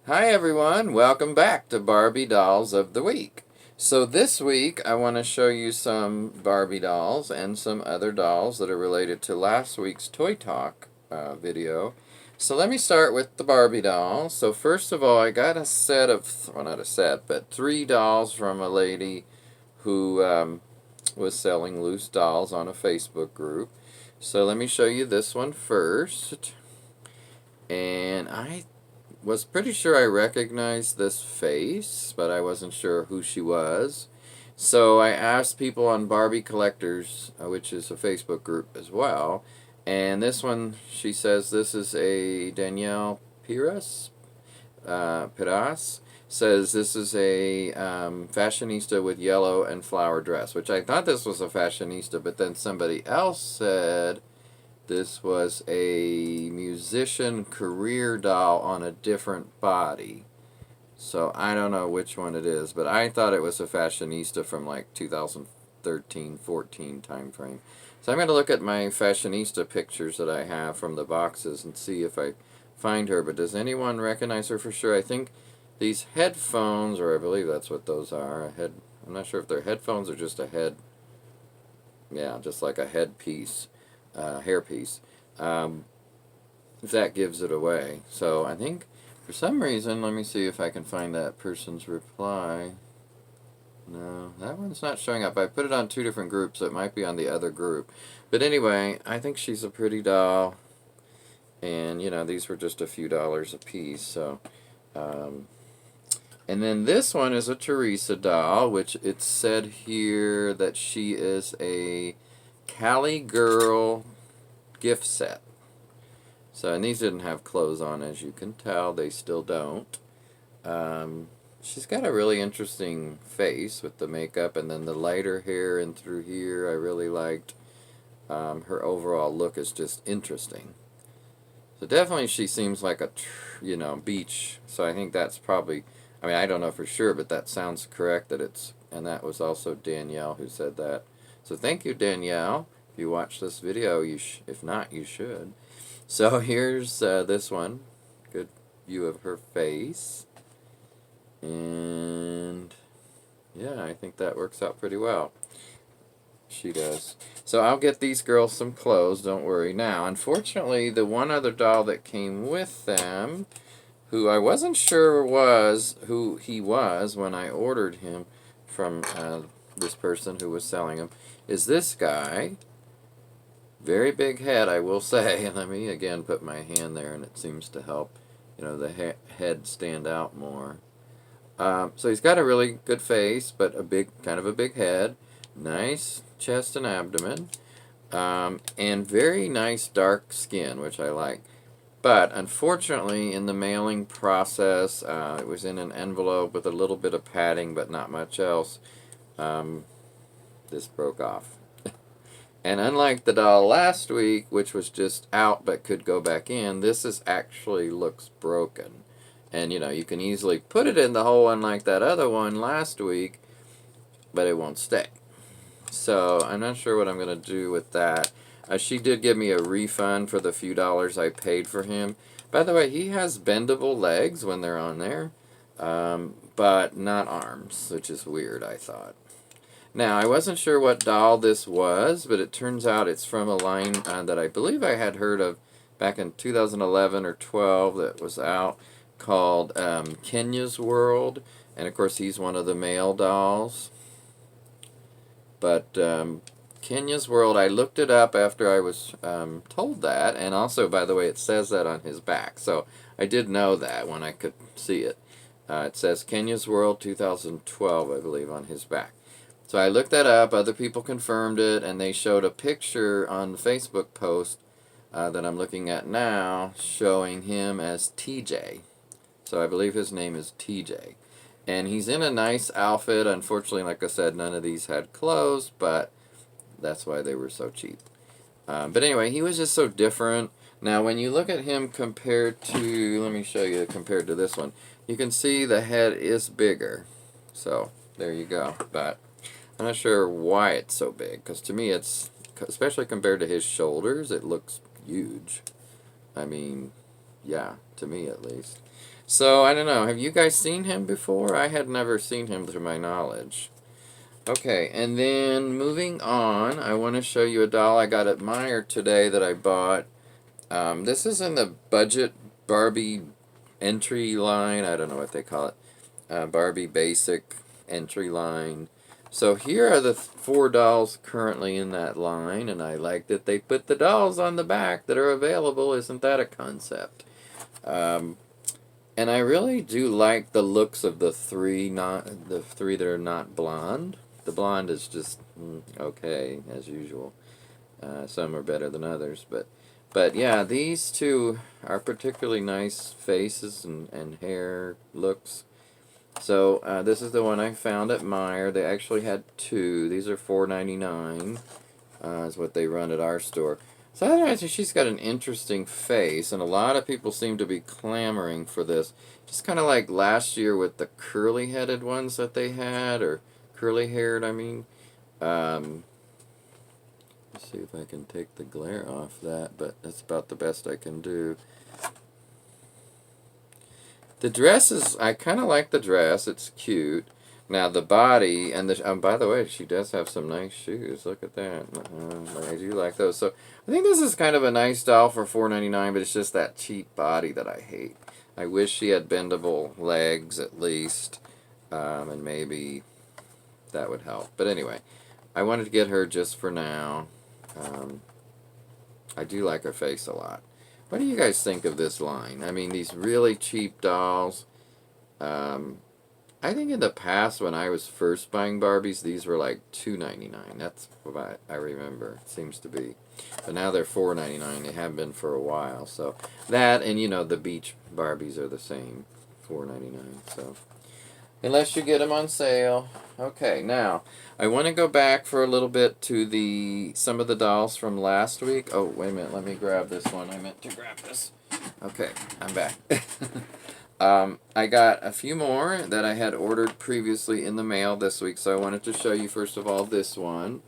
Hi everyone, welcome back to Barbie Dolls of the Week. So this week I want to show you some Barbie dolls and some other dolls that are related to last week's Toy Talk video. So let me start with the Barbie doll. So first of all, I got a set of, well not a set, but 3 dolls from a lady who was selling loose dolls on a Facebook group. So let me show you this one first. And I was pretty sure I recognized this face, but I wasn't sure who she was. So I asked people on Barbie Collectors, which is a Facebook group as well, and this one, she says this is a Danielle Piras, says this is a fashionista with yellow and flower dress, which I thought this was a fashionista, but then somebody else said this was a musician career doll on a different body. So I don't know which one it is, but I thought it was a fashionista from like 2013-14 time frame. So I'm going to look at my fashionista pictures that I have from the boxes and see if I find her. But does anyone recognize her for sure? I think these headphones, or I believe that's what those are. I'm not sure if they're headphones or just a head. Yeah, just like a headpiece. Hairpiece, that gives it away. So I think for some reason, let me see if I can find that person's reply. No, that one's not showing up. I put it on 2 different groups, so it might be on the other group. But anyway, I think she's a pretty doll, and you know, these were just a few dollars a piece. So, and then this one is a Teresa doll, which it said here that she is a Cali Girl gift set. So, and these didn't have clothes on, as you can tell. They still don't. She's got a really interesting face with the makeup and then the lighter hair and through here. I really liked her overall look is just interesting. So definitely she seems like a, beach. So I think that's probably, I mean, I don't know for sure, but that sounds correct that it's, and that was also Danielle who said that. So thank you, Danielle. If you watch this video, if not, you should. So here's this one. Good view of her face. And yeah, I think that works out pretty well. She does. So I'll get these girls some clothes, don't worry. Now, unfortunately, the one other doll that came with them, who I wasn't sure who he was when I ordered him from this person who was selling him, is this guy. Very big head, I will say. Let me again put my hand there, and it seems to help, the head stand out more. So he's got a really good face, but kind of a big head, nice chest and abdomen, and very nice dark skin, which I like. But unfortunately, in the mailing process, it was in an envelope with a little bit of padding, but not much else. This broke off. And unlike the doll last week, which was just out but could go back in, this actually looks broken. And you can easily put it in the hole unlike that other one last week, but it won't stay. So I'm not sure what I'm going to do with that. She did give me a refund for the few dollars I paid for him. By the way, he has bendable legs when they're on there, but not arms, which is weird, I thought. Now, I wasn't sure what doll this was, but it turns out it's from a line that I believe I had heard of back in 2011 or 12 that was out called Kenya's World. And, of course, he's one of the male dolls. But Kenya's World, I looked it up after I was told that. And also, by the way, it says that on his back. So I did know that when I could see it. It says Kenya's World 2012, I believe, on his back. So I looked that up, other people confirmed it, and they showed a picture on the Facebook post that I'm looking at now showing him as TJ. So I believe his name is TJ. And he's in a nice outfit. Unfortunately, like I said, none of these had clothes, but that's why they were so cheap. But anyway, he was just so different. Now, when you look at him compared to, let me show you, compared to this one, you can see the head is bigger. So there you go. But I'm not sure why it's so big, because to me it's, especially compared to his shoulders, it looks huge. I mean, yeah, to me at least. So, I don't know. Have you guys seen him before? I had never seen him to my knowledge. Okay, and then moving on, I want to show you a doll I got at Meijer today that I bought. This is in the budget Barbie entry line. I don't know what they call it. Barbie basic entry line. So here are the four dolls currently in that line, and I like that they put the dolls on the back that are available. Isn't that a concept? Um, and I really do like the looks of the three that are not blonde. The blonde is just okay as usual. Some are better than others, but yeah, these two are particularly nice faces and hair looks. So this is the one I found at Meijer. They actually had two. These are $4.99. Is what they run at our store. So I think she's got an interesting face, and a lot of people seem to be clamoring for this. Just kind of like last year with the curly-headed ones that they had, or curly-haired, I mean. Um, let's see if I can take the glare off that, but that's about the best I can do. The dress is, I kind of like the dress. It's cute. Now the body and the by the way, she does have some nice shoes. Look at that. I do like those. So I think this is kind of a nice doll for $4.99, but it's just that cheap body that I hate. I wish she had bendable legs at least, and maybe that would help. But anyway, I wanted to get her just for now. Um, I do like her face a lot. What do you guys think of this line? I mean, these really cheap dolls. Um, I think in the past when I was first buying Barbies, these were like $2.99. That's what I remember. It seems to be. But now they're $4.99. They have been for a while. So that and the beach Barbies are the same, $4.99. So unless you get them on sale. Okay, now I want to go back for a little bit to some of the dolls from last week. Oh, wait a minute. Let me grab this one. I meant to grab this. Okay, I'm back. I got a few more that I had ordered previously in the mail this week, so I wanted to show you first of all this one.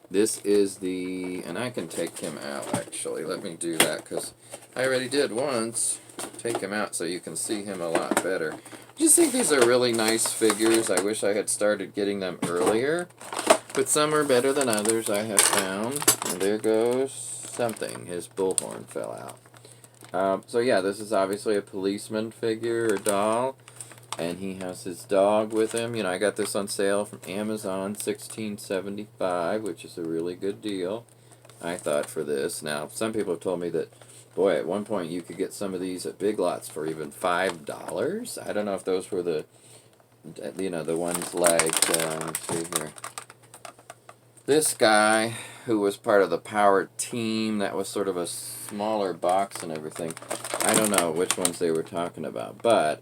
This is and I can take him out actually. Let me do that because I already did once. Take him out so you can see him a lot better. I just think these are really nice figures. I wish I had started getting them earlier, but some are better than others I have found. And there goes something. His bullhorn fell out. So yeah, this is obviously a policeman figure or doll, and he has his dog with him. I got this on sale from Amazon, $16.75, which is a really good deal, I thought, for this. Now, some people have told me that, boy, at one point you could get some of these at Big Lots for even $5. I don't know if those were the ones like, let's see here. This guy, who was part of the Power team, that was sort of a smaller box and everything. I don't know which ones they were talking about, but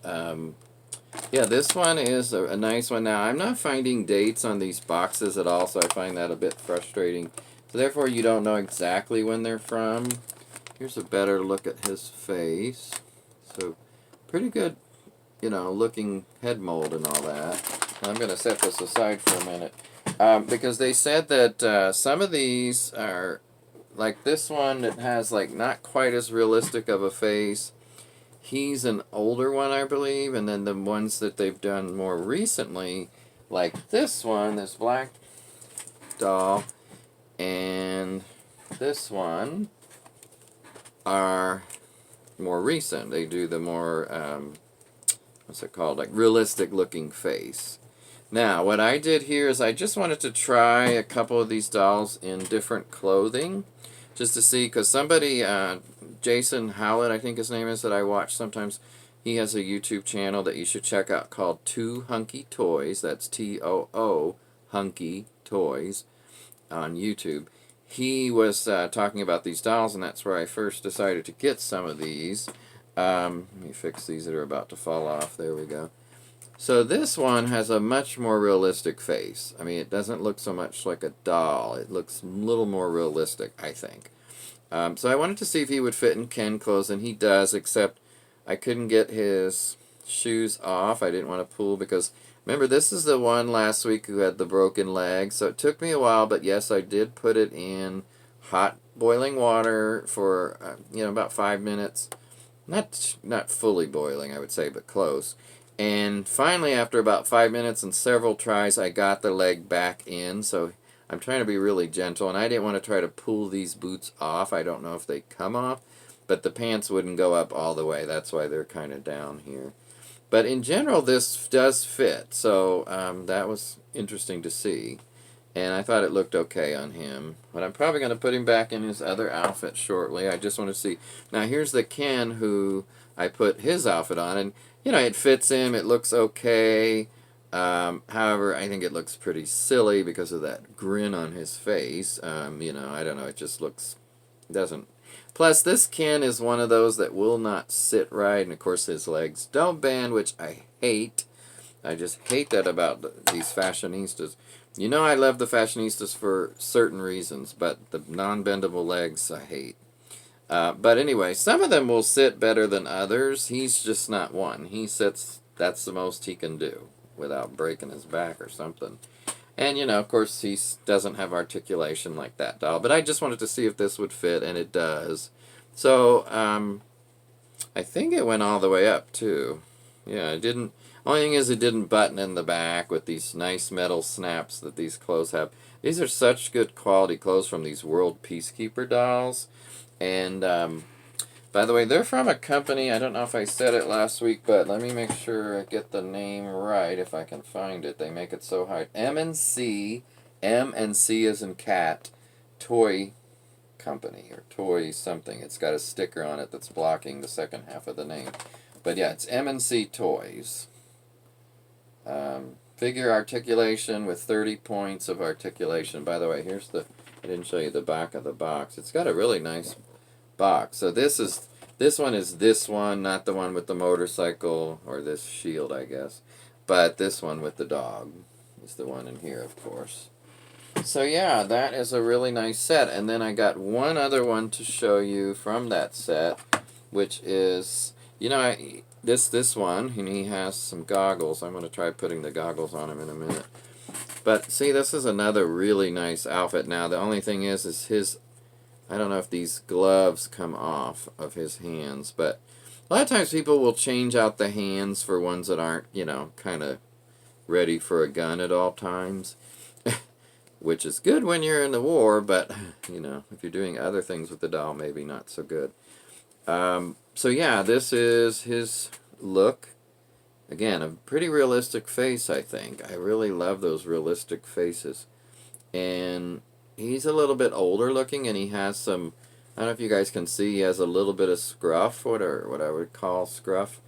yeah, this one is a nice one. Now, I'm not finding dates on these boxes at all, so I find that a bit frustrating. So therefore, you don't know exactly when they're from. Here's a better look at his face. So, pretty good, looking head mold and all that. I'm going to set this aside for a minute. Because they said that some of these are, like this one that has like not quite as realistic of a face. He's an older one, I believe, and then the ones that they've done more recently, like this one, this black doll, and this one are more recent. They do the more, what's it called, like realistic looking face. Now, what I did here is I just wanted to try a couple of these dolls in different clothing, just to see, because somebody, Jason Howlett, I think his name is, that I watch sometimes, he has a YouTube channel that you should check out called Too Hunky Toys. That's T-O-O, Hunky Toys, on YouTube. He was talking about these dolls, and that's where I first decided to get some of these. Let me fix these that are about to fall off. There we go. So this one has a much more realistic face. I mean, it doesn't look so much like a doll. It looks a little more realistic, I think. So I wanted to see if he would fit in Ken clothes, and he does, except I couldn't get his shoes off. I didn't want to pull because, remember, this is the one last week who had the broken leg. So it took me a while, but yes, I did put it in hot boiling water for, about 5 minutes. not fully boiling, I would say, but close. And finally, after about 5 minutes and several tries, I got the leg back in. So I'm trying to be really gentle, and I didn't want to try to pull these boots off. I don't know if they come off, but the pants wouldn't go up all the way. That's why they're kind of down here. But in general, this does fit. So that was interesting to see. And I thought it looked okay on him. But I'm probably going to put him back in his other outfit shortly. I just want to see. Now, here's the Ken who I put his outfit on. And, you know, it fits him. It looks okay. However, I think it looks pretty silly because of that grin on his face. You know, I don't know. It just looks... doesn't... Plus, this Ken is one of those that will not sit right. And, of course, his legs don't bend, which I hate. I just hate that about these fashionistas. You know I love the fashionistas for certain reasons, but the non-bendable legs I hate. But anyway, some of them will sit better than others. He's just not one. He sits, that's the most he can do without breaking his back or something. And, you know, of course, he doesn't have articulation like that doll. But I just wanted to see if this would fit, and it does. So, I think it went all the way up, too. Yeah, it didn't... Only thing is it didn't button in the back with these nice metal snaps that these clothes have. These are such good quality clothes from these World Peacekeeper dolls. And, by the way, they're from a company, I don't know if I said it last week, but let me make sure I get the name right if I can find it. They make it so hard. M&C as in cat, toy company, or toy something. It's got a sticker on it that's blocking the second half of the name. But yeah, it's M&C Toys. Figure articulation with 30 points of articulation. By the way, here's the... I didn't show you the back of the box. It's got a really nice box. So this one is this one, not the one with the motorcycle, or this shield, I guess. But this one with the dog is the one in here, of course. So yeah, that is a really nice set. And then I got one other one to show you from that set, which is... You know, this one, and he has some goggles. I'm going to try putting the goggles on him in a minute. But, see, this is another really nice outfit. Now, the only thing is his... I don't know if these gloves come off of his hands, but a lot of times people will change out the hands for ones that aren't, you know, kind of ready for a gun at all times. Which is good when you're in the war, but, you know, if you're doing other things with the doll, maybe not so good. So yeah, this is his look. Again, a pretty realistic face, I think. I really love those realistic faces. And he's a little bit older looking, and he has some, I don't know if you guys can see, he has a little bit of scruff, what I would call scruff.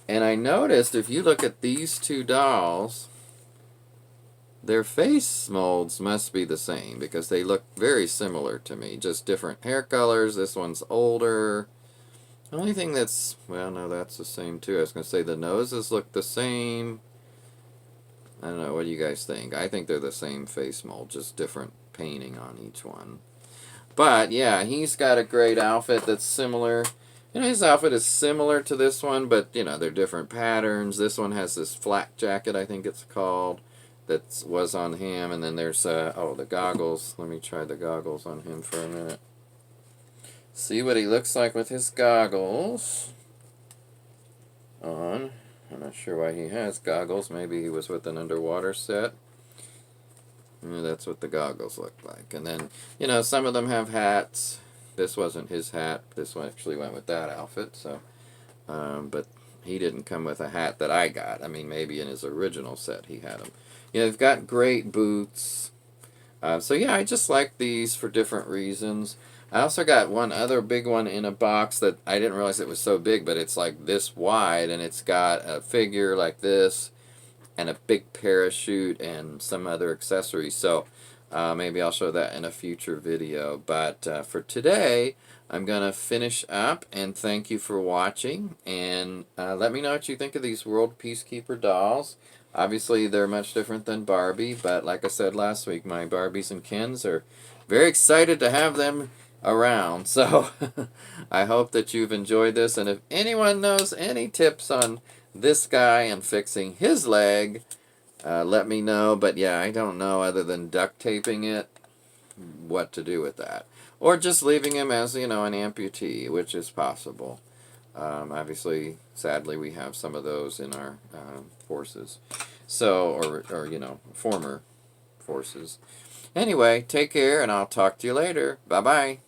And I noticed, if you look at these two dolls, their face molds must be the same, because they look very similar to me. Just different hair colors. This one's older. The only thing that's... Well, no, that's the same, too. I was going to say the noses look the same. I don't know. What do you guys think? I think they're the same face mold, just different painting on each one. But, yeah, he's got a great outfit that's similar. You know, his outfit is similar to this one, but, you know, they're different patterns. This one has this flak jacket, I think it's called, that was on him. And then there's, the goggles. Let me try the goggles on him for a minute. See what he looks like with his goggles on. I'm not sure why he has goggles. Maybe he was with an underwater set. Yeah, that's what the goggles look like. And then, you know, some of them have hats. This wasn't his hat. This one actually went with that outfit. So, but he didn't come with a hat that I got. I mean, maybe in his original set he had them. You know, they've got great boots. So yeah, I just like these for different reasons. I also got one other big one in a box that I didn't realize it was so big, but it's like this wide, and it's got a figure like this, and a big parachute, and some other accessories. So maybe I'll show that in a future video. But for today, I'm going to finish up, and thank you for watching. And let me know what you think of these World Peacekeeper dolls. Obviously, they're much different than Barbie, but like I said last week, my Barbies and Kens are very excited to have them around. So I hope that you've enjoyed this, and if anyone knows any tips on this guy and fixing his leg, let me know. But yeah, I don't know, other than duct taping it, what to do with that, or just leaving him as, you know, an amputee, which is possible. Obviously, sadly, we have some of those in our forces. So, or former forces. Anyway, take care, and I'll talk to you later. Bye-bye.